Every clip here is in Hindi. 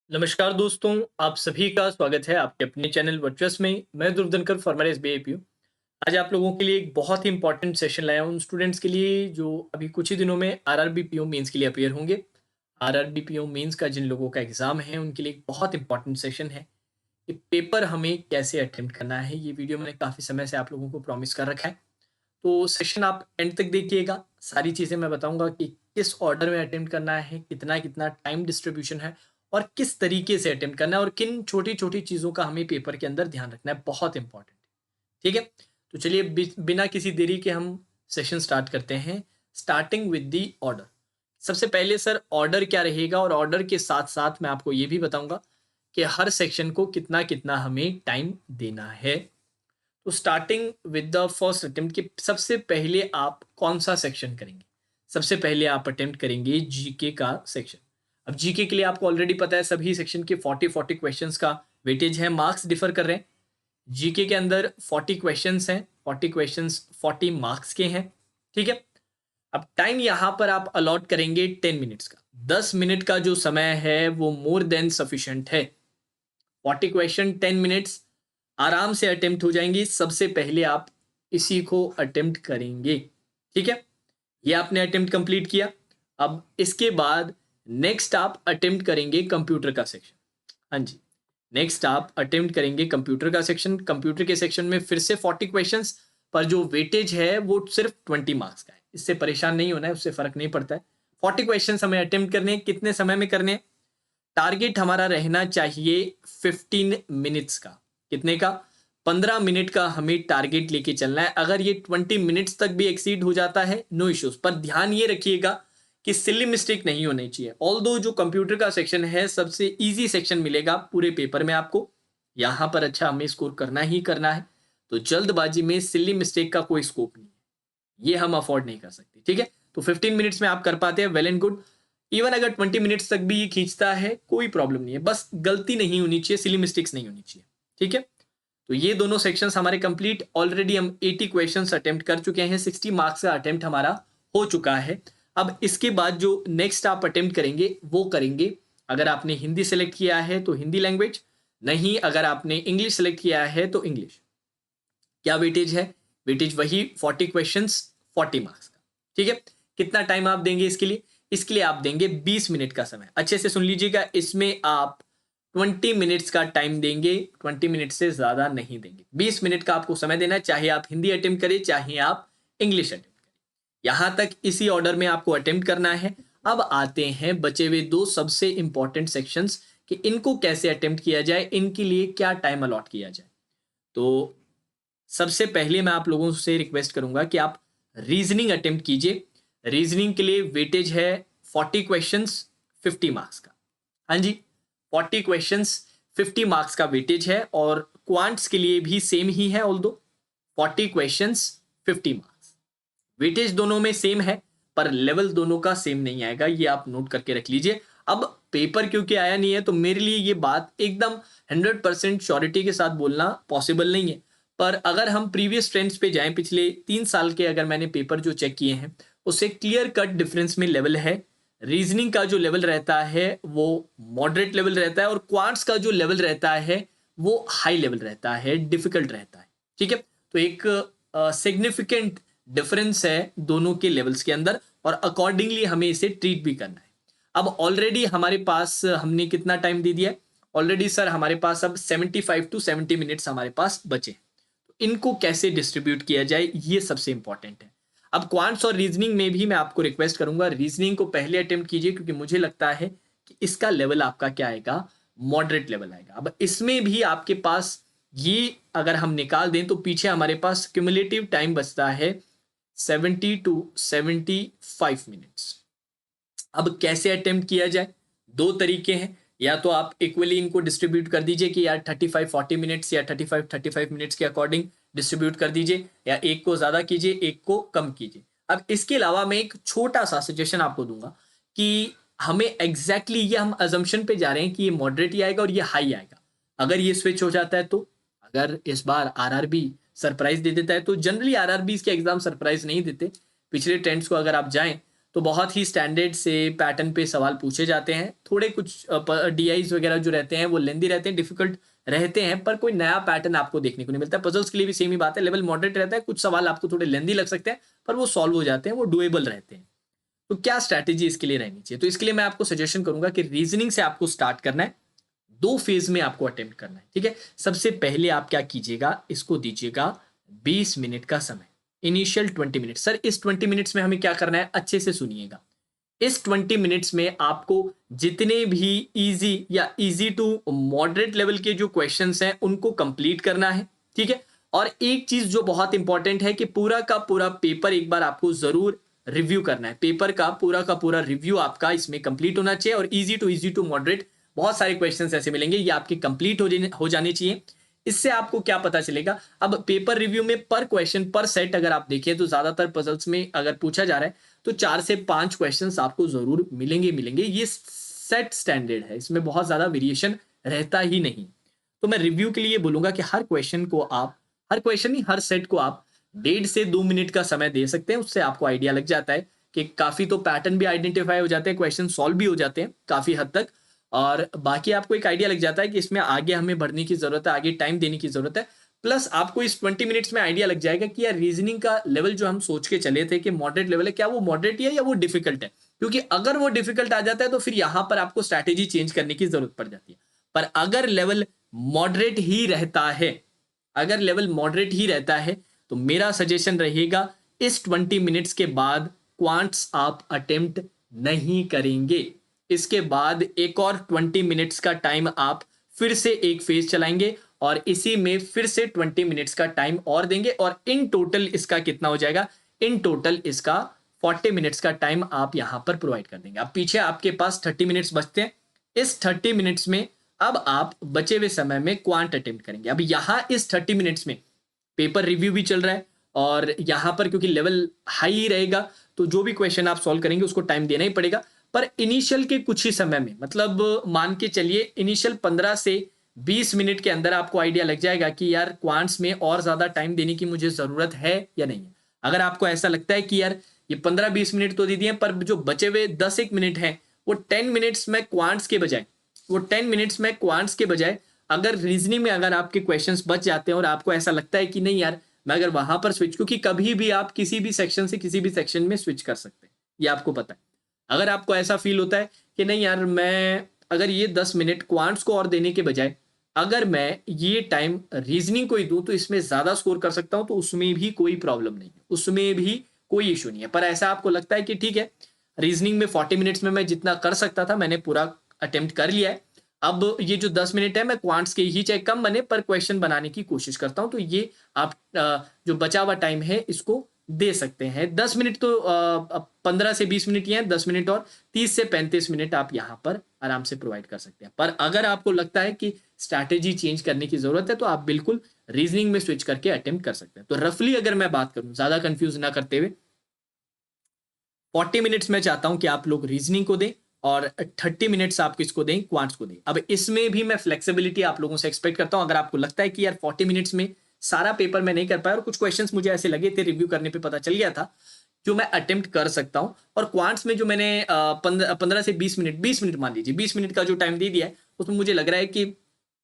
नमस्कार दोस्तों, आप सभी का स्वागत है आपके अपने चैनल वर्चुअस में। मैं ध्रुव धनकर फॉर्मर एसबीआई पीओ। आज आप लोगों के लिए एक बहुत ही इंपॉर्टेंट सेशन लाया हूं उन स्टूडेंट्स के लिए जो अभी कुछ ही दिनों में आरआरबी पीओ मेंस के लिए अपीयर होंगे। आरआरबी पीओ मेंस का जिन लोगों का एग्जाम है उनके लिए एक बहुत इंपॉर्टेंट सेशन है। ये पेपर हमें कैसे अटेम्प्ट करना है, ये वीडियो मैंने काफ़ी समय से आप लोगों को प्रॉमिस कर रखा है। तो सेशन आप एंड तक देखिएगा। सारी चीज़ें मैं बताऊंगा कि किस ऑर्डर में अटेम्प्ट करना है, कितना कितना टाइम डिस्ट्रीब्यूशन है और किस तरीके से अटेम्प्ट करना है और किन छोटी छोटी चीज़ों का हमें पेपर के अंदर ध्यान रखना है, बहुत इंपॉर्टेंट। ठीक है, तो चलिए बिना किसी देरी के हम सेशन स्टार्ट करते हैं, स्टार्टिंग विद दी ऑर्डर। सबसे पहले सर ऑर्डर क्या रहेगा, और ऑर्डर के साथ साथ मैं आपको ये भी बताऊंगा कि हर सेक्शन को कितना कितना हमें टाइम देना है। तो starting with the first attempt कि सबसे पहले आप कौन सा सेक्शन करेंगे। सबसे पहले आप अटेम्प्ट करेंगे जीके का सेक्शन। अब जीके के लिए आपको ऑलरेडी पता है सभी सेक्शन के 40 क्वेश्चंस का वेटेज है, मार्क्स डिफर कर रहे हैं। जीके के अंदर 40 क्वेश्चंस हैं, 40 क्वेश्चंस 40 मार्क्स के हैं। ठीक है, अब टाइम यहां पर आप अलॉट करेंगे 10 मिनट्स का। 10 मिनट का जो समय है वो मोर देन सफिशिएंट है। 40 क्वेश्चन 10 मिनट्स आराम से अटेम्प्ट हो जाएंगी। सबसे पहले आप इसी को अटेम्प्ट करेंगे। ठीक है, ये आपने अटेम्प्ट कंप्लीट किया। अब इसके बाद नेक्स्ट आप अटेम्प्ट करेंगे कंप्यूटर का सेक्शन। हाँ जी, नेक्स्ट आप अटेम्प्ट करेंगे कंप्यूटर का सेक्शन। कंप्यूटर के सेक्शन में फिर से 40 क्वेश्चंस, पर जो वेटेज है वो सिर्फ 20 मार्क्स का है। इससे परेशान नहीं होना है, उससे फर्क नहीं पड़ता है। 40 क्वेश्चंस हमें अटेम्प्ट करने हैं। कितने समय में करने हैं? टारगेट हमारा रहना चाहिए 15 मिनट्स का। कितने का? 15 मिनट का हमें टारगेट लेके चलना है। अगर ये 20 मिनट्स तक भी एक्सीड हो जाता है, नो इश्यूज, पर ध्यान ये रखिएगा कि सिली मिस्टेक नहीं होनी चाहिए। ऑल्दो जो कंप्यूटर का सेक्शन है सबसे इजी सेक्शन मिलेगा पूरे पेपर में आपको, यहां पर अच्छा हमें स्कोर करना ही करना है। तो जल्दबाजी में सिली मिस्टेक का कोई स्कोप नहीं है, ये हम अफोर्ड नहीं कर सकते। ठीक है, तो 15 मिनट्स में आप कर पाते हैं, वेल एंड गुड। इवन अगर 20 मिनट्स तक भी ये खींचता है कोई प्रॉब्लम नहीं है, बस गलती नहीं होनी चाहिए, सिली मिस्टेक्स नहीं होनी चाहिए। ठीक है, तो ये दोनों सेक्शंस हमारे कंप्लीट। ऑलरेडी हम 80 क्वेश्चंस अटेम्प्ट कर चुके हैं, 60 मार्क्स का अटेम्प्ट हमारा हो चुका है। अब इसके बाद जो नेक्स्ट आप अटेम्प्ट करेंगे वो करेंगे, अगर आपने हिंदी सेलेक्ट किया है तो हिंदी लैंग्वेज, नहीं अगर आपने इंग्लिश सेलेक्ट किया है तो इंग्लिश। क्या वेटेज है? वेटेज वही 40 क्वेश्चंस 40 मार्क्स का। ठीक है, कितना टाइम आप देंगे इसके लिए? इसके लिए आप देंगे 20 मिनट का समय। अच्छे से सुन लीजिएगा, इसमें आप 20 मिनट्स का टाइम देंगे, 20 मिनट से ज्यादा नहीं देंगे। 20 मिनट का आपको समय देना है, चाहे आप हिंदी अटेम्प्ट करें चाहे आप इंग्लिश अटेम्प्ट करें। यहां तक इसी ऑर्डर में आपको अटेम्प्ट करना है। अब आते हैं बचे हुए दो सबसे इंपॉर्टेंट सेक्शंस कि इनको कैसे अटेम्प्ट किया जाए, इनके लिए क्या टाइम अलॉट किया जाए। तो सबसे पहले मैं आप लोगों से रिक्वेस्ट करूंगा कि आप रीजनिंग अटेम्प्ट कीजिए। रीजनिंग के लिए वेटेज है 40 क्वेश्चंस 50 मार्क्स का। हाँ जी, 40 क्वेश्चंस 50 मार्क्स का वेटेज है, और क्वांट्स के लिए भी सेम ही है। ऑल्दो 40 क्वेश्चंस 50 मार्क्स, वेटेज दोनों में सेम है, पर लेवल दोनों का सेम नहीं आएगा, ये आप नोट करके रख लीजिए। अब पेपर क्योंकि आया नहीं है तो मेरे लिए ये बात एकदम 100% श्योरिटी के साथ बोलना पॉसिबल नहीं है। पर अगर हम प्रीवियस ट्रेंड्स पे जाएं, पिछले 3 साल के अगर मैंने पेपर जो चेक किए हैं उससे क्लियर कट डिफरेंस में लेवल है। रीजनिंग का जो लेवल रहता है वो मॉडरेट लेवल रहता है, और क्वांट्स का जो लेवल रहता है वो हाई लेवल रहता है, डिफिकल्ट रहता है। ठीक है, तो एक सिग्निफिकेंट डिफरेंस है दोनों के लेवल्स के अंदर, और अकॉर्डिंगली हमें इसे ट्रीट भी करना है। अब ऑलरेडी हमारे पास हमने कितना टाइम दे दिया है? ऑलरेडी सर हमारे पास अब 75 टू 70 मिनट्स हमारे पास बचे। तो इनको कैसे डिस्ट्रीब्यूट किया जाए ये सबसे इंपॉर्टेंट है। अब क्वांट्स और रीजनिंग में भी मैं आपको रिक्वेस्ट करूंगा, रीजनिंग को पहले अटेम्प्ट कीजिए, क्योंकि मुझे लगता है कि इसका लेवल आपका क्या आएगा, मॉडरेट लेवल आएगा। अब इसमें भी आपके पास ये अगर हम निकाल दें तो पीछे हमारे पास क्यूमुलेटिव टाइम बचता है 70 टू 75 मिनट्स। अब कैसे अटेम्प्ट किया जाए? दो तरीके हैं, या तो आप इक्वली इनको डिस्ट्रीब्यूट कर दीजिए कि यार 35-40 मिनट्स या 35-35 मिनट्स के अकॉर्डिंग डिस्ट्रीब्यूट कर दीजिए, या एक को ज्यादा कीजिए एक को कम कीजिए। अब इसके अलावा मैं एक छोटा सा सजेशन आपको दूंगा कि हमें एग्जैक्टली ये हम अजम्पशन पे जा रहे हैं कि ये मॉडरेट ही आएगा और ये हाई आएगा। अगर ये स्विच हो जाता है तो, अगर इस बार आरआरबी सरप्राइज दे देता है तो, जनरली आरआरबी के एग्जाम सरप्राइज नहीं देते। पिछले ट्रेंड्स को अगर आप जाएं तो बहुत ही स्टैंडर्ड से पैटर्न पे सवाल पूछे जाते हैं। थोड़े कुछ डीआईज वगैरह जो रहते हैं वो लेंदी रहते हैं, डिफिकल्ट रहते हैं, पर कोई नया पैटर्न आपको देखने को नहीं मिलता। पजल्स के लिए भी सेम ही बात है, लेवल मॉडरेट रहता है, कुछ सवाल आपको थोड़े लेंदी लग सकते हैं पर वो सॉल्व हो जाते हैं, वो डुएबल रहते हैं। तो क्या स्ट्रैटेजी इसके लिए रहनी चाहिए? तो इसके लिए मैं आपको सजेशन करूंगा कि रीजनिंग से आपको स्टार्ट करना है, 2 फेज में आपको अटेम्प्ट करना है, ठीक है। सबसे पहले आप क्या कीजिएगा, इसको दीजिएगा 20 मिनट का समय, इनिशियल 20 मिनट। सर इस 20 मिनट्स में हमें क्या करना है, अच्छे से सुनिएगा। इस 20 मिनट्स में आपको जितने भी इजी या इजी टू मॉडरेट लेवल के जो क्वेश्चंस हैं उनको कंप्लीट करना है, ठीक है। और एक चीज जो बहुत इंपॉर्टेंट है कि पूरा का पूरा पेपर एक बार आपको जरूर रिव्यू करना है। पेपर का पूरा रिव्यू आपका इसमें कंप्लीट होना चाहिए, और इजी टू मॉडरेट बहुत सारे क्वेश्चंस ऐसे मिलेंगे, ये आपके कंप्लीट हो जाने चाहिए। इससे आपको क्या पता चलेगा, अब पेपर रिव्यू में पर क्वेश्चन पर सेट अगर आप देखिए तो ज्यादातर पजल्स में अगर पूछा जा रहा है तो 4 से 5 क्वेश्चंस आपको जरूर मिलेंगे। ये सेट स्टैंडर्ड है, इसमें बहुत ज्यादा वेरिएशन रहता ही नहीं। तो मैं रिव्यू के लिए बोलूंगा कि हर क्वेश्चन नहीं, हर सेट को आप 1.5 से 2 मिनट का समय दे सकते हैं। उससे आपको आइडिया लग जाता है कि काफी तो पैटर्न भी आइडेंटिफाई हो जाते हैं, क्वेश्चन सॉल्व भी हो जाते हैं काफी हद तक, और बाकी आपको एक आइडिया लग जाता है कि इसमें आगे हमें बढ़ने की जरूरत है, आगे टाइम देने की जरूरत है। प्लस आपको इस 20 मिनट्स में आइडिया लग जाएगा कि यार रीजनिंग का लेवल जो हम सोच के चले थे कि मॉडरेट लेवल है, क्या वो मॉडरेट है या वो डिफिकल्ट है। क्योंकि अगर वो डिफिकल्ट आ जाता है तो फिर यहां पर आपको स्ट्रैटेजी चेंज करने की जरूरत पड़ जाती है। पर अगर लेवल मॉडरेट ही रहता है, अगर लेवल मॉडरेट ही रहता है तो मेरा सजेशन रहेगा इस 20 मिनट्स के बाद क्वांट्स आप अटेम्प्ट नहीं करेंगे। इसके बाद एक और 20 मिनट्स का टाइम आप फिर से एक फेज चलाएंगे और इसी में फिर से 20 मिनट्स का टाइम और देंगे, और इन टोटल इसका कितना हो जाएगा, इन टोटल इसका 40 मिनट्स का टाइम आप यहां पर प्रोवाइड कर देंगे। अब पीछे आपके पास 30 मिनट्स बचते हैं। इस 30 मिनट्स में अब आप बचे हुए समय में क्वांट अटेम्प्ट करेंगे। अब यहां इस 30 मिनट्स में पेपर रिव्यू भी चल रहा है, और यहां पर क्योंकि लेवल हाई रहेगा तो जो भी क्वेश्चन आप सॉल्व करेंगे उसको टाइम देना ही पड़ेगा। पर इनिशियल के कुछ ही समय में, मतलब मान के चलिए इनिशियल 15 से 20 मिनट के अंदर आपको आइडिया लग जाएगा कि यार क्वांट्स में और ज्यादा टाइम देने की मुझे जरूरत है या नहीं है। अगर आपको ऐसा लगता है कि यार ये 15-20 मिनट तो दे दिए पर जो बचे हुए 10-1 मिनट हैं वो 10 मिनट्स में क्वांट्स के बजाय, अगर रीजनिंग में अगर आपके क्वेश्चंस बच जाते हैं और आपको ऐसा लगता है कि नहीं यार मैं अगर वहां पर स्विच, क्योंकि कभी भी आप किसी भी सेक्शन से किसी भी सेक्शन में स्विच कर सकते हैं, ये आपको पता है। अगर आपको ऐसा फील होता है कि नहीं यार मैं अगर ये 10 मिनट क्वांट्स को और देने के बजाय अगर मैं ये टाइम रीजनिंग को ही दूं तो इसमें ज्यादा स्कोर कर सकता हूं, तो उसमें भी कोई प्रॉब्लम नहीं है, उसमें भी कोई इशू नहीं है। पर ऐसा आपको लगता है कि ठीक है रीजनिंग में 40 मिनट्स में मैं जितना कर सकता था मैंने पूरा अटेम्प्ट कर लिया है, अब ये जो 10 मिनट है मैं क्वांट्स के ही चाहे कम बने पर क्वेश्चन बनाने की कोशिश करता हूं, तो ये आप जो बचा हुआ टाइम है इसको दे सकते हैं। 10 मिनट तो 15 से 20 मिनट ही है, 10 मिनट और 30 से 35 मिनट आप यहाँ पर आराम से प्रोवाइड कर सकते हैं। पर अगर आपको लगता है कि स्ट्रैटेजी चेंज करने की जरूरत है तो आप बिल्कुल रीजनिंग में स्विच करके अटेम्प्ट कर सकते हैं। तो रफली अगर मैं बात करूं ज्यादा कंफ्यूज ना करते हुए, 40 मिनट्स में चाहता हूं कि आप लोग रीजनिंग को दें और 30 मिनट्स आप किसको दें, क्वांट्स को दें। अब इसमें भी मैं फ्लेक्सिबिलिटी आप लोगों से एक्सपेक्ट करता हूं। अगर आपको लगता है कि यार 40 मिनट्स में सारा पेपर मैं नहीं कर पाया और कुछ क्वेश्चंस मुझे ऐसे लगे थे रिव्यू करने पे पता चल गया था जो मैं अटेम्प्ट कर सकता हूं, और क्वांट्स में जो मैंने 15 से 20 मिनट मान लीजिए 20 मिनट का जो टाइम दे दिया है उसमें मुझे लग रहा है कि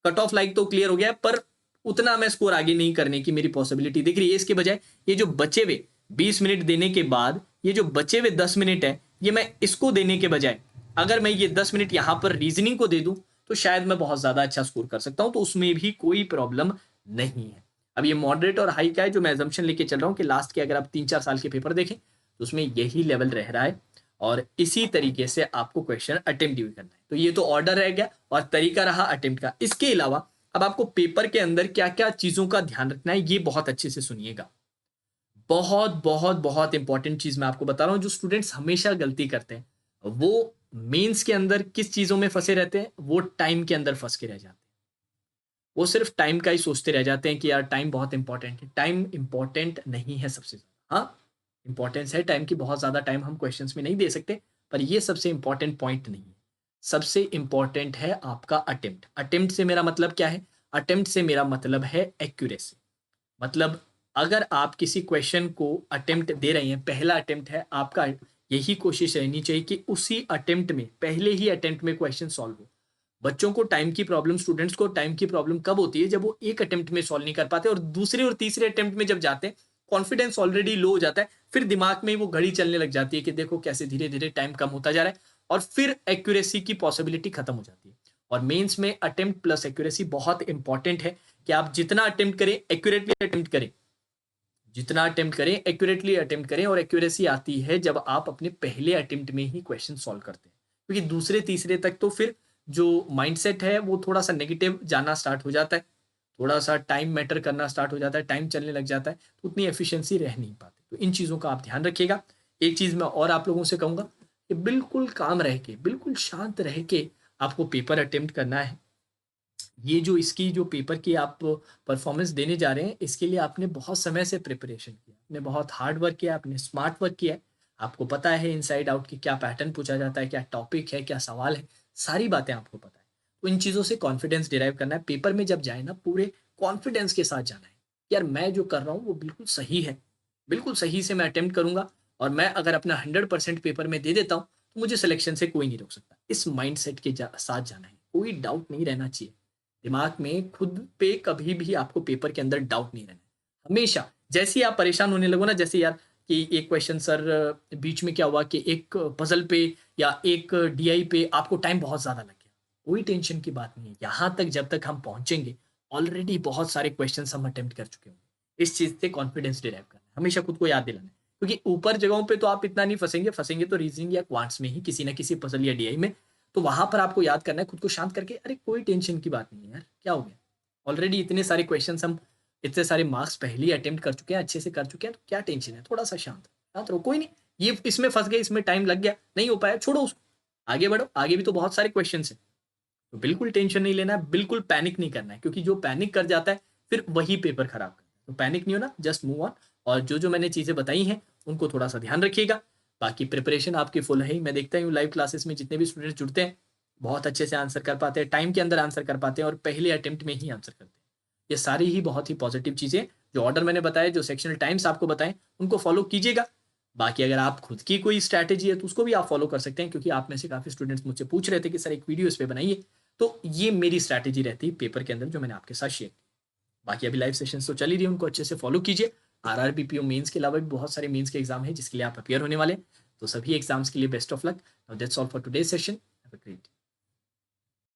कट ऑफ लाइक तो क्लियर हो गया है, पर उतना मैं स्कोर आगे नहीं करने की मेरी पॉसिबिलिटी दिख रही है। इसके बजाय ये जो बचे हुए 20 मिनट देने के बाद ये जो बचे हुए 10 मिनट है ये मैं इसको देने के बजाय अगर मैं ये 10 मिनट यहां पर रीजनिंग को दे दूं तो शायद मैं बहुत ज्यादा अच्छा स्कोर कर सकता हूं, तो उसमें भी कोई प्रॉब्लम नहीं है। अब ये मॉडरेट और हाई का है जो मैं एजम्पशन लेके चल रहा हूं कि लास्ट के अगर आप 3-4 साल के पेपर देखें तो उसमें यही लेवल रह रहा है, और इसी तरीके से आपको क्वेश्चन अटेम्प्ट भी करना है। तो ये तो ऑर्डर रह गया और तरीका रहा अटेम्प्ट का। इसके अलावा अब आपको पेपर के अंदर क्या क्या चीजों का ध्यान रखना है ये बहुत अच्छे से सुनिएगा। बहुत बहुत बहुत इंपॉर्टेंट चीज मैं आपको बता रहा हूं, जो स्टूडेंट्स हमेशा गलती करते हैं वो मेंस के अंदर किस चीजों में फंसे रहते हैं, वो टाइम के अंदर फंस के रह जाते हैं। वो सिर्फ टाइम का ही सोचते रह जाते हैं कि यार टाइम बहुत इंपॉर्टेंट है। टाइम इंपॉर्टेंट नहीं है सबसे ज्यादा, हाँ इंपॉर्टेंस है टाइम की, बहुत ज्यादा टाइम हम क्वेश्चंस में नहीं दे सकते, पर ये सबसे इंपॉर्टेंट पॉइंट नहीं है। सबसे इंपॉर्टेंट है आपका अटेम्प्ट। अटेम्प्ट से मेरा मतलब क्या है, अटेम्प्ट से मेरा मतलब है एक्यूरेसी। मतलब अगर आप किसी क्वेश्चन को अटेम्प्ट दे रहे हैं, पहला अटेम्प्ट है आपका, यही कोशिश रहनी चाहिए कि उसी अटेम्प्ट में, पहले ही अटेम्प्ट में क्वेश्चन सॉल्व हो। बच्चों को टाइम की प्रॉब्लम, स्टूडेंट्स को टाइम की प्रॉब्लम कब होती है? जब वो एक अटेम्प्ट में सॉल्व नहीं कर पाते और दूसरे और तीसरे अटेम्प्ट में जब जाते हैं, कॉन्फिडेंस ऑलरेडी लो हो जाता है, फिर दिमाग में वो घड़ी चलने लग जाती है कि देखो कैसे धीरे-धीरे टाइम कम होता जा रहा है और फिर एक्यूरेसी की पॉसिबिलिटी खत्म हो जाती है। और मेंस में अटेम्प्ट प्लस एक्यूरेसी बहुत इंपॉर्टेंट है कि आप जितना अटेम्प्ट करें, एक्यूरेटली अटेम्प्ट करें। जितना अटेम्प्ट करें, एक्यूरेटली अटेम्प्ट करें और एक्यूरेसी आती है जब आप अपने पहले अटेम्प्ट में ही क्वेश्चन सॉल्व करते हैं। क्योंकि दूसरे, तीसरे तक तो फिर जो माइंडसेट है वो थोड़ा-सा नेगेटिव जाना स्टार्ट हो जाता है। थोड़ा-सा टाइम मैटर करना स्टार्ट हो जाता है, टाइम चलने लग जाता है, तो उतनी एफिशिएंसी रह नहीं पाती। तो इन चीज़ों का आप ध्यान रखिएगा। एक चीज़ मैं और आप लोगों से कहूँगा कि बिल्कुल काम रह के, बिल्कुल शांत रह के आपको पेपर अटेम्प्ट करना है। ये जो इसकी जो पेपर की आप परफॉर्मेंस देने जा रहे हैं, इसके लिए आपने बहुत समय से प्रिपरेशन किया, आपने बहुत हार्ड वर्क किया, आपने स्मार्ट वर्क किया है। आपको पता है इनसाइड आउट कि क्या पैटर्न पूछा जाता है, क्या टॉपिक है, क्या सवाल है, सारी बातें आपको पता है। तो इन चीज़ों से कॉन्फिडेंस डिराइव करना है। पेपर में जब जाए ना, पूरे कॉन्फिडेंस के साथ जाना है। यार मैं जो कर रहा हूँ वो बिल्कुल सही है, बिल्कुल सही से मैं अटेम्प्ट करूँगा और मैं अगर अपना 100% पेपर में दे देता हूँ, तो मुझे सिलेक्शन से कोई नहीं रोक सकता। इस माइंडसेट के साथ जाना है, कोई डाउट नहीं रहना चाहिए। दिमाग में खुद पे कभी भी आपको पेपर के अंदर डाउट नहीं रहना है। हमेशा जैसे ही आप परेशान होने लगो ना, जैसे यार कि एक क्वेश्चन सर बीच में क्या हुआ कि एक पजल पे या एक डीआई पे आपको टाइम बहुत ज़्यादा लग गया। कोई टेंशन की बात नहीं है। यहाँ तक जब तक हम पहुँचेंगे, ऑलरेडी बहुत सारे क्वेश्चन्स हम अटेम्प्ट कर चुके होंगे। इस चीज़ से कॉन्फिडेंस डिराइव करना है। हमेशा खुद को याद दिलाना है। क्योंकि ऊपर जगहों पे तो आप इतना नहीं फँसेंगे, फँसेंगे तो रीज़निंग या क्वांट्स में ही, किसी न किसी पजल या डीआई में। तो वहाँ पर आपको याद करना है, खुद को शांत करके, अरे कोई टेंशन की बात नहीं है यार, क्या हो गया? ऑलरेडी इतने सारे क्वेश्चन्स हम, इतने सारे मार्क्स पहले ही अटेम्प्ट कर चुके हैं, अच्छे से कर चुके हैं, तो क्या टेंशन है? थोड़ा-सा शांत रहो, कोई नहीं, ये इसमें फँस गए, इसमें टाइम लग गया, नहीं हो पाया, छोड़ो उसको, आगे बढ़ो, आगे भी तो बहुत सारे क्वेश्चन्स हैं। तो बिल्कुल टेंशन नहीं लेना है, बिल्कुल पैनिक नहीं करना है, क्योंकि जो पैनिक कर जाता है, फिर वही पेपर खराब करता है। तो पैनिक नहीं होना, जस्ट मूव ऑन। और जो-जो मैंने चीज़ें बताई हैं, उनको थोड़ा-सा ध्यान रखिएगा। बाकी प्रिपरेशन आपकी फुल है ही, मैं देखता ही हूँ लाइव क्लासेस में जितने भी स्टूडेंट्स जुड़ते हैं, बहुत अच्छे से आंसर कर पाते हैं, टाइम के अंदर आंसर कर पाते हैं और पहले अटेम्प्ट में ही आंसर करते हैं। ये सारी ही बहुत ही पॉजिटिव चीज़ें, जो ऑर्डर मैंने बताए, जो सेक्शनल टाइम्स आपको बताएँ, उनको फॉलो कीजिएगा। बाकी अगर आप खुद की कोई स्ट्रैटेजी है, तो उसको भी आप फॉलो कर सकते हैं, क्योंकि आप में से काफ़ी स्टूडेंट्स मुझसे पूछ रहे थे कि सर एक वीडियो इस पे बनाइए। तो ये मेरी स्ट्रैटेजी रहती है पेपर के अंदर, जो मैंने आपके साथ शेयर की। बाकी अभी लाइव सेशंस तो चल ही रही है, उनको अच्छे से फॉलो कीजिए। आरआरबी, पीओ मेंस के अलावा भी बहुत सारे मेंस के एग्जाम हैं जिसके लिए आप अपियर होने वाले हैं। तो सभी एग्जाम्स के लिए best of luck. Now that's all for today's session. Have a great